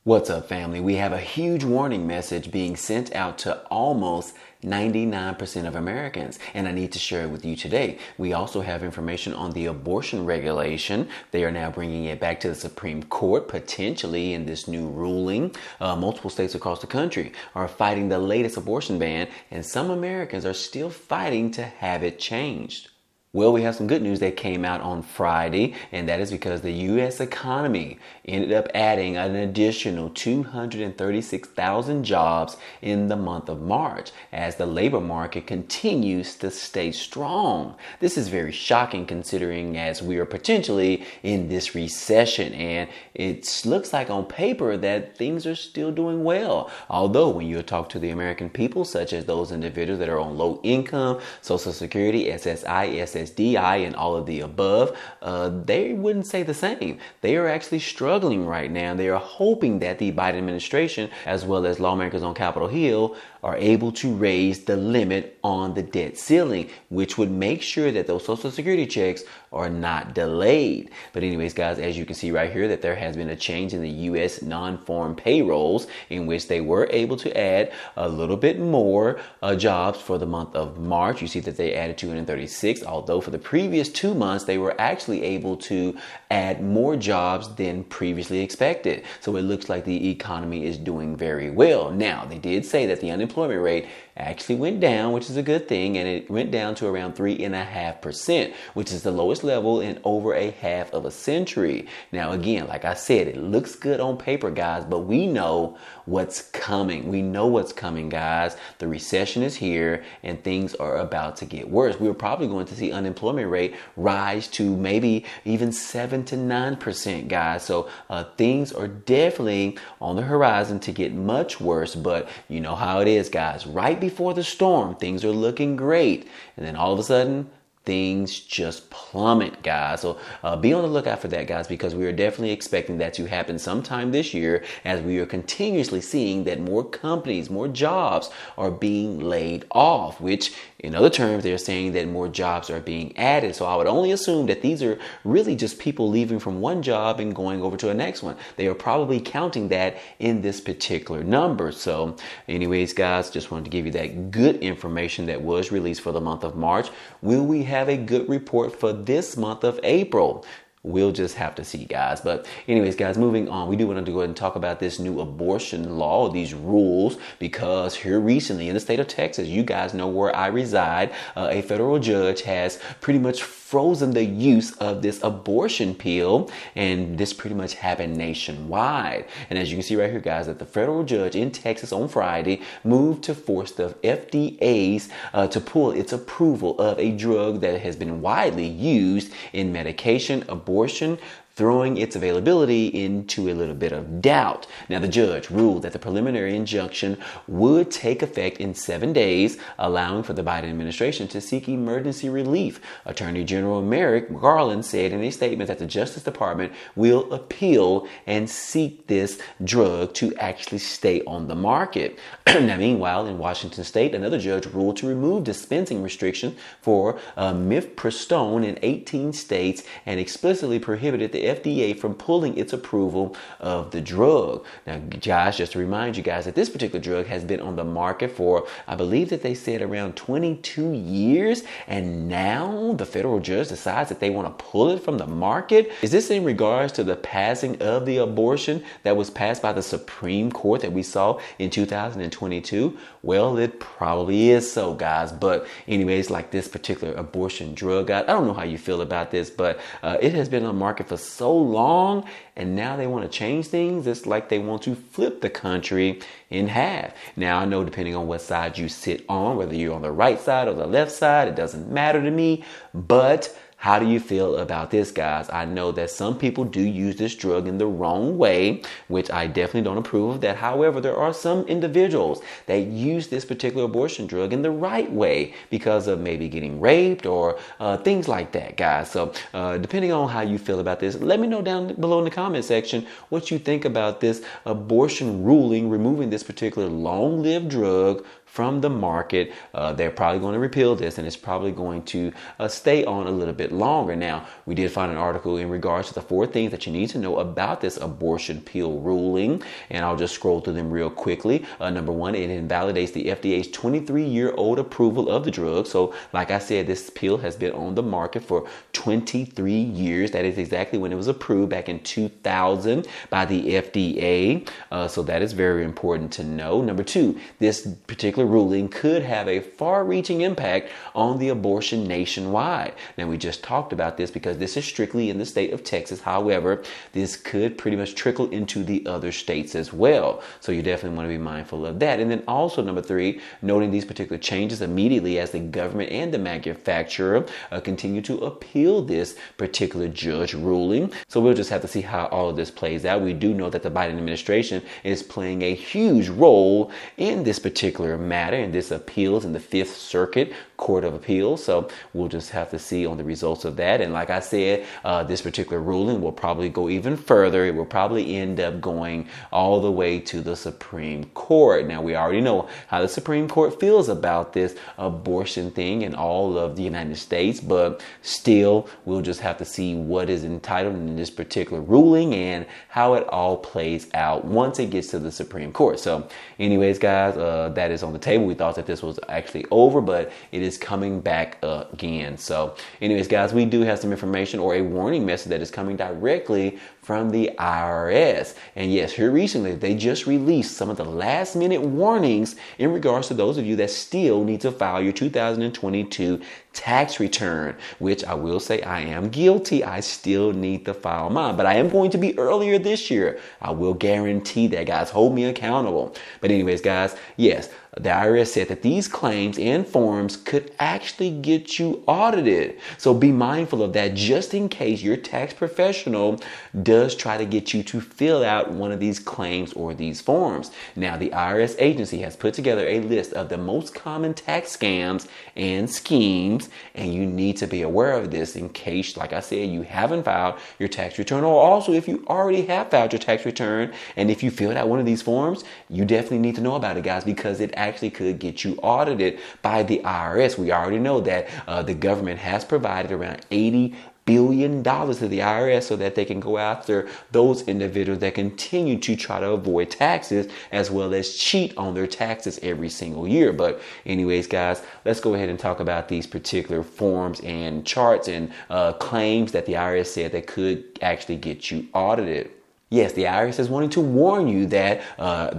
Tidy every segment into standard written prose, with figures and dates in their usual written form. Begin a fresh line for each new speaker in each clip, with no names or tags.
What's up, family? We have a huge warning message being sent out to almost 99% of Americans, and I need to share it with you today. We also have information on the abortion regulation. They are now bringing it back to the Supreme Court, potentially in this new ruling. Multiple states across the country are fighting the latest abortion ban, and some Americans are still fighting to have it changed. Well, we have some good news that came out on Friday, and that is because the U.S. economy ended up adding an additional 236,000 jobs in the month of March as the labor market continues to stay strong. This is very shocking considering as we are potentially in this recession, and it looks like on paper that things are still doing well. Although when you talk to the American people, such as those individuals that are on low income, Social Security, SSI, SSDI, and all of the above, they wouldn't say the same. They are actually struggling right now. They are hoping that the Biden administration, as well as lawmakers on Capitol Hill, are able to raise the limit on the debt ceiling, which would make sure that those Social Security checks are not delayed. But anyways, guys, as you can see right here, that there has been a change in the U.S. non-farm payrolls in which they were able to add a little bit more jobs for the month of March. You see that they added 236, although for the previous 2 months, they were actually able to add more jobs than previously expected. So it looks like the economy is doing very well. Now, they did say that the unemployment rate actually went down, which is a good thing, and it went down to around 3.5%, which is the lowest level in over a half of a century. Now, again, like I said, it looks good on paper, guys, but we know what's coming. We know what's coming, guys. The recession is here, and things are about to get worse. We're probably going to see unemployment rate rise to maybe even 7 to 9%, guys. So things are definitely on the horizon to get much worse, but you know how it is, guys. Right before the storm, things are looking great, and then all of a sudden, things just plummet, guys. So be on the lookout for that, guys, because we are definitely expecting that to happen sometime this year as we are continuously seeing that more companies, more jobs are being laid off, which in other terms, they're saying that more jobs are being added. So I would only assume that these are really just people leaving from one job and going over to the next one. They are probably counting that in this particular number. So anyways, guys, just wanted to give you that good information that was released for the month of March. Will we have a good report for this month of April? We'll just have to see, guys. But anyways, guys, moving on, we do want to go ahead and talk about this new abortion law, these rules, because here recently in the state of Texas, you guys know where I reside, a federal judge has pretty much frozen the use of this abortion pill, and this pretty much happened nationwide. And as you can see right here, guys, that the federal judge in Texas on Friday moved to force the FDA's to pull its approval of a drug that has been widely used in medication abortion, throwing its availability into a little bit of doubt. Now, the judge ruled that the preliminary injunction would take effect in 7 days, allowing for the Biden administration to seek emergency relief. Attorney General Merrick Garland said in a statement that the Justice Department will appeal and seek this drug to actually stay on the market. Now, meanwhile, in Washington State, another judge ruled to remove dispensing restrictions for mifepristone in 18 states and explicitly prohibited the FDA from pulling its approval of the drug. Now, guys, just to remind you guys that this particular drug has been on the market for, I believe that they said around 22 years, and now the federal judge decides that they want to pull it from the market. Is this in regards to the passing of the abortion that was passed by the Supreme Court that we saw in 2022? Well, it probably is so, guys. But anyways, like this particular abortion drug, guys, I don't know how you feel about this, but it has been on the market for so long, and now they want to change things. It's like they want to flip the country in half. Now, I know depending on what side you sit on, whether you're on the right side or the left side, it doesn't matter to me, but how do you feel about this, guys? I know that some people do use this drug in the wrong way, which I definitely don't approve of that. However, there are some individuals that use this particular abortion drug in the right way because of maybe getting raped or things like that, guys. So depending on how you feel about this, let me know down below in the comment section what you think about this abortion ruling, removing this particular long-lived drug from the market. They're probably going to repeal this, and it's probably going to stay on a little bit bit longer. Now, we did find an article in regards to the 4 things that you need to know about this abortion pill ruling, and I'll just scroll through them real quickly. Number 1, it invalidates the FDA's 23-year-old approval of the drug. So, like I said, this pill has been on the market for 23 years. That is exactly when it was approved back in 2000 by the FDA. So that is very important to know. Number 2, this particular ruling could have a far-reaching impact on the abortion nationwide. Now, we just talked about this because this is strictly in the state of Texas. However, this could pretty much trickle into the other states as well. So you definitely want to be mindful of that. And then also number 3, noting these particular changes immediately as the government and the manufacturer continue to appeal this particular judge ruling. So we'll just have to see how all of this plays out. We do know that the Biden administration is playing a huge role in this particular matter, and this appeals in the 5th Circuit Court of Appeals. So we'll just have to see on the results of that. And like I said, this particular ruling will probably go even further. It will probably end up going all the way to the Supreme Court. Now, we already know how the Supreme Court feels about this abortion thing in all of the United States, but still, we'll just have to see what is entitled in this particular ruling and how it all plays out once it gets to the Supreme Court. So anyways, guys, that is on the table. We thought that this was actually over, but it is coming back again. So anyways, guys, we do have some information or a warning message that is coming directly from the IRS. And yes, here recently, they just released some of the last minute warnings in regards to those of you that still need to file your 2022 tax return, which I will say I am guilty. I still need to file mine, but I am going to be earlier this year. I will guarantee that, guys. Hold me accountable. But anyways, guys, yes, the IRS said that these claims and forms could actually get you audited. So be mindful of that just in case your tax professional does try to get you to fill out one of these claims or these forms. Now, the IRS agency has put together a list of the most common tax scams and schemes, and you need to be aware of this in case, like I said, you haven't filed your tax return, or also if you already have filed your tax return and if you filled out one of these forms, you definitely need to know about it, guys, because it actually could get you audited by the IRS. We already know that the government has provided around $80 billion to the IRS so that they can go after those individuals that continue to try to avoid taxes as well as cheat on their taxes every single year. But anyways, guys, let's go ahead and talk about these particular forms and charts and claims that the IRS said that could actually get you audited. Yes, the IRS is wanting to warn you that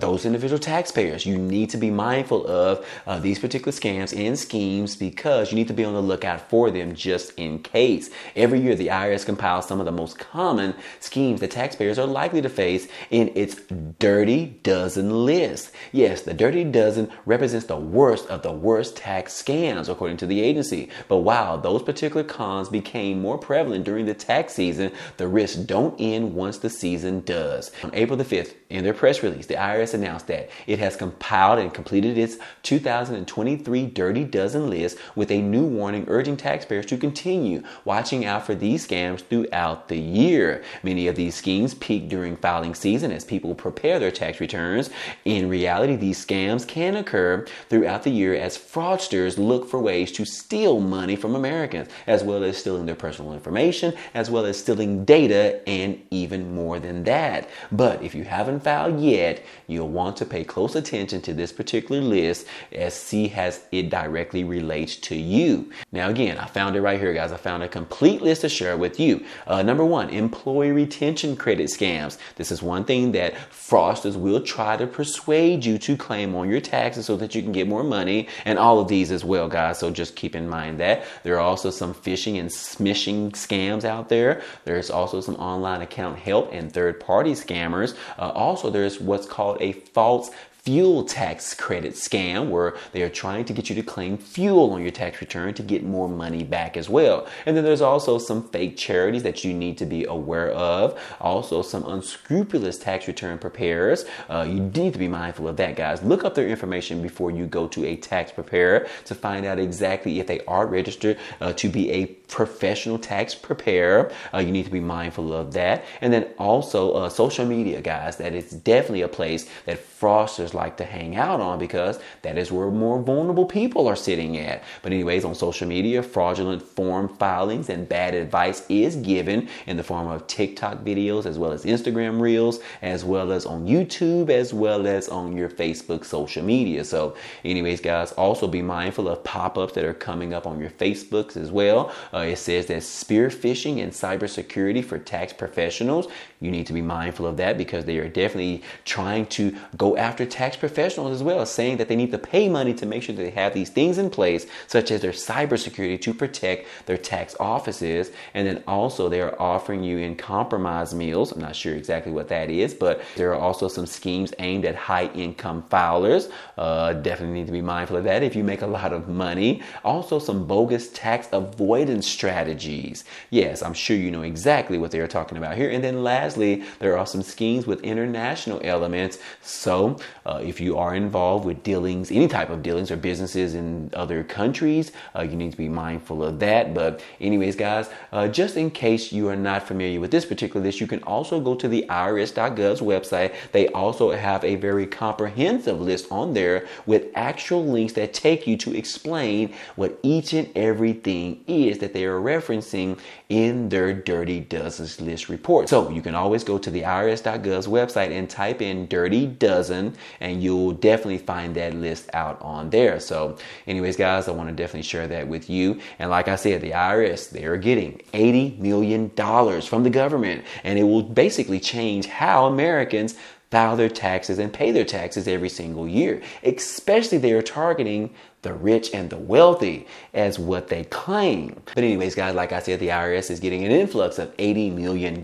those individual taxpayers, you need to be mindful of these particular scams and schemes because you need to be on the lookout for them just in case. Every year, the IRS compiles some of the most common schemes that taxpayers are likely to face in its Dirty Dozen list. Yes, the Dirty Dozen represents the worst of the worst tax scams, according to the agency. But while those particular cons became more prevalent during the tax season, the risks don't end once the season does. On April the 5th, in their press release, the IRS announced that it has compiled and completed its 2023 Dirty Dozen list with a new warning urging taxpayers to continue watching out for these scams throughout the year. Many of these schemes peak during filing season as people prepare their tax returns. In reality, these scams can occur throughout the year as fraudsters look for ways to steal money from Americans, as well as stealing their personal information, as well as stealing data, and even more than that. But if you haven't filed yet, you'll want to pay close attention to this particular list as see as it directly relates to you. Now, again, I found it right here, guys. I found a complete list to share with you. Number 1, employee retention credit scams. This is one thing that fraudsters will try to persuade you to claim on your taxes so that you can get more money, and all of these as well, guys. So just keep in mind that. There are also some phishing and smishing scams out there. There's also some online account help and third-party scammers. Also, there's what's called a false fuel tax credit scam, where they are trying to get you to claim fuel on your tax return to get more money back as well. And then there's also some fake charities that you need to be aware of. Also, some unscrupulous tax return preparers. You need to be mindful of that, guys. Look up their information before you go to a tax preparer to find out exactly if they are registered to be a professional tax preparer. You need to be mindful of that. And then also social media, guys. That is definitely a place that fraudsters like to hang out on, because that is where more vulnerable people are sitting at. But anyways, on social media, fraudulent form filings and bad advice is given in the form of TikTok videos, as well as Instagram reels, as well as on YouTube, as well as on your Facebook social media. So anyways, guys, also be mindful of pop-ups that are coming up on your Facebooks as well. It says that spear phishing and cybersecurity for tax professionals. You need to be mindful of that, because they are definitely trying to go after tax professionals as well, saying that they need to pay money to make sure that they have these things in place, such as their cybersecurity to protect their tax offices. And then also they are offering you in compromise meals. I'm not sure exactly what that is, but there are also some schemes aimed at high income filers. Definitely need to be mindful of that if you make a lot of money. Also some bogus tax avoidance strategies. Yes, I'm sure you know exactly what they are talking about here. And then lastly, there are some schemes with international elements. So if you are involved with dealings, any type of dealings or businesses in other countries, you need to be mindful of that. But anyways, guys, just in case you are not familiar with this particular list, you can also go to the IRS.gov's website. They also have a very comprehensive list on there with actual links that take you to explain what each and everything is that they are referencing in their Dirty Dozens list report. So you can always go to the IRS.gov's website and type in Dirty Dozen, and you'll definitely find that list out on there. So anyways, guys, I want to definitely share that with you. And like I said, the IRS, they are getting $80 million from the government, and it will basically change how Americans file their taxes and pay their taxes every single year. Especially they are targeting the rich and the wealthy as what they claim. But anyways, guys, like I said, the IRS is getting an influx of $80 million,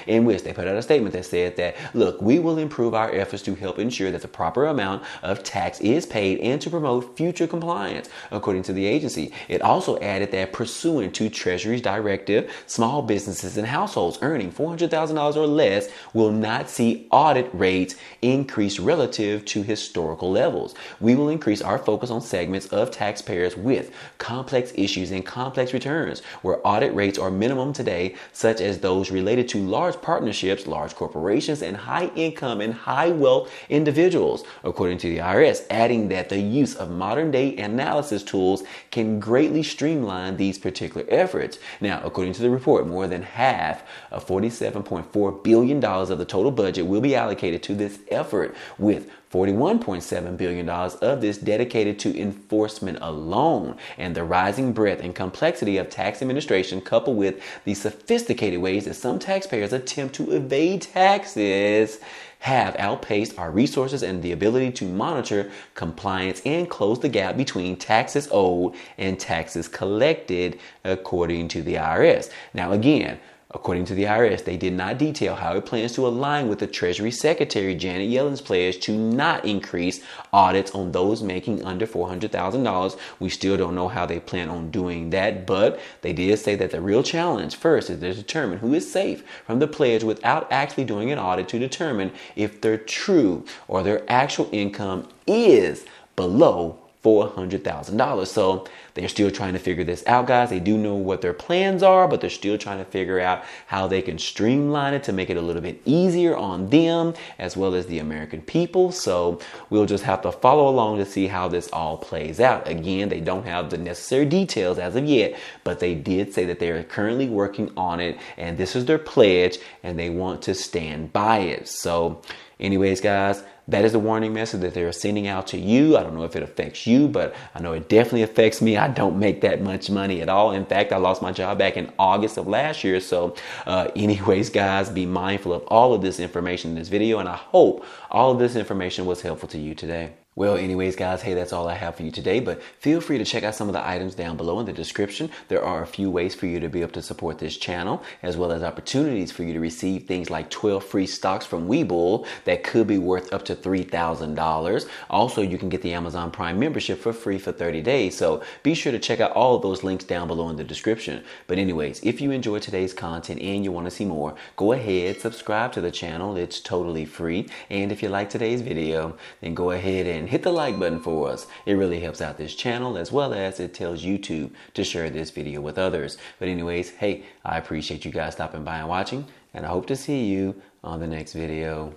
in which they put out a statement that said that, look, we will improve our efforts to help ensure that the proper amount of tax is paid and to promote future compliance, according to the agency. It also added that pursuant to Treasury's directive, small businesses and households earning $400,000 or less will not see audit rates increase relative to historical levels. We will increase our focus on segments of taxpayers with complex issues and complex returns, where audit rates are minimum today, such as those related to large partnerships, large corporations, and high income and high wealth individuals, according to the IRS, adding that the use of modern day analysis tools can greatly streamline these particular efforts. Now, according to the report, more than half of $47.4 billion of the total budget will be allocated to this effort, with $41.7 billion of this dedicated to enforcement alone. And the rising breadth and complexity of tax administration, coupled with the sophisticated ways that some taxpayers attempt to evade taxes, have outpaced our resources and the ability to monitor compliance and close the gap between taxes owed and taxes collected, according to the IRS. Now, again, according to the IRS, they did not detail how it plans to align with the Treasury Secretary Janet Yellen's pledge to not increase audits on those making under $400,000. We still don't know how they plan on doing that, but they did say that the real challenge first is to determine who is safe from the pledge without actually doing an audit to determine if their true or their actual income is below $400,000. So they're still trying to figure this out, guys. They do know what their plans are, but they're still trying to figure out how they can streamline it to make it a little bit easier on them as well as the American people. So we'll just have to follow along to see how this all plays out. Again, they don't have the necessary details as of yet, but they did say that they are currently working on it, and this is their pledge, and they want to stand by it. So anyways, guys, that is the warning message that they're sending out to you. I don't know if it affects you, but I know it definitely affects me. I don't make that much money at all. In fact, I lost my job back in August of last year. So anyways, guys, be mindful of all of this information in this video, and I hope all of this information was helpful to you today. Well, anyways, guys, hey, that's all I have for you today, but feel free to check out some of the items down below in the description. There are a few ways for you to be able to support this channel, as well as opportunities for you to receive things like 12 free stocks from Webull that could be worth up to $3,000. Also, you can get the Amazon Prime membership for free for 30 days. So be sure to check out all of those links down below in the description. But anyways, if you enjoyed today's content and you want to see more, go ahead, subscribe to the channel. It's totally free. And if you like today's video, then go ahead and hit the like button for us. It really helps out this channel, as well as it tells YouTube to share this video with others. But anyways, hey, I appreciate you guys stopping by and watching, and I hope to see you on the next video.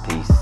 Peace.